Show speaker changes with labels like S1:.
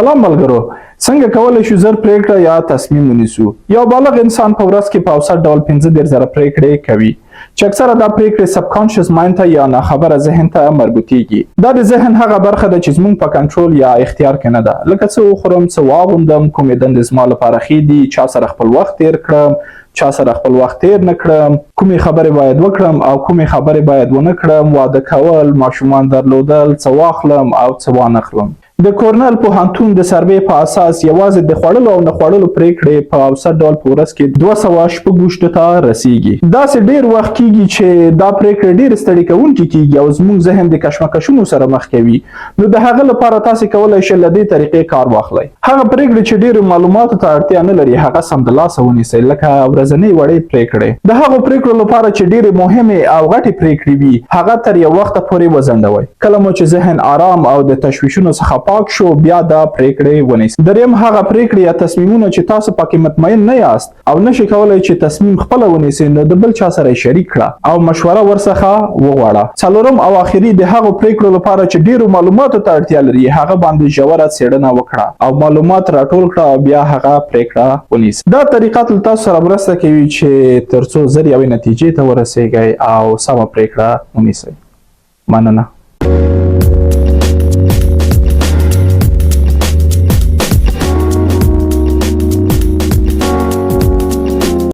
S1: سلام ملګرو، څنګه کولی شو زر پریکړه یا تصمیم ونیسو؟ یو بالغ انسان په ورځ کې په اوسط ډول 15,000 پریکړې کوي چې اکثره دا پریکړې سب کانشس مایند ته یا ناخبره ذهن ته مربوطیږي. دا د ذهن هغه برخه ده چې زموږ په کنټرول یا اختیار کې نه ده، لکه څه وخورم، څه واغوندم، کومې دندې زما لپاره ښې دي، چا سره خپل وخت تیر کړم، چا سره خپل وخت تیر نه کړم، کومې خبرې باید وکړم او کومې خبرې باید ونه کړم، واده کول، ماشومان درلودل، څه واخلم او څه وانخلم. د کورنل پوهنتون د سروې په اساس یوازې د خوړلو او نه خوړلو پریکړې په اوسط ډول په ورځ کې 260 ته رسیږي. داسې ډیر وخت کیږي چې دا پریکړې ډیر ستړي کوونکې کیږي او زموږ ذهن د کشمکشونو سره مخ کوي. نو د هغه لپاره تاسو کولی شئ له دې طریقې کار واخلئ. هغه پریکړې چې ډیرو معلوماتو ته اړتیا نه لري هغه سمدلاسه ونیسئ، لکه ورځنۍ وړې پریکړې. د هغو پریکړو لپاره چې ډیرې مهمې او غټې پریکړې وي هغه تر یو وخته پورې وځنډوئ. کله مو چې ذهن آرام او د تشویشونو څخه پاک شو بیا دا پریکړې ونیسئ. دریم هغه پریکړې یا تصمیمونه چې تاسو پکې مطمئن نه یاست او نشئ کولی چې تصمیم خپله ونیسئ، نو د بل چا سره یې شریک کړه او مشوره ورڅخه وغواړه. څلورم او آخري د هغو پریکړو لپاره چې ډیرو معلوماتو ته اړتیا لري هغه باندې ژوره څېړنه وکړه او معلومات راټول کړه او بیا هغه پریکړه ونیسئ. دا طریقه له تاسو سره مرسته کوي چې تر څو ژر یوې نتیجې ته ورسیږئ او سمه پریکړه ونیسئ. مننه.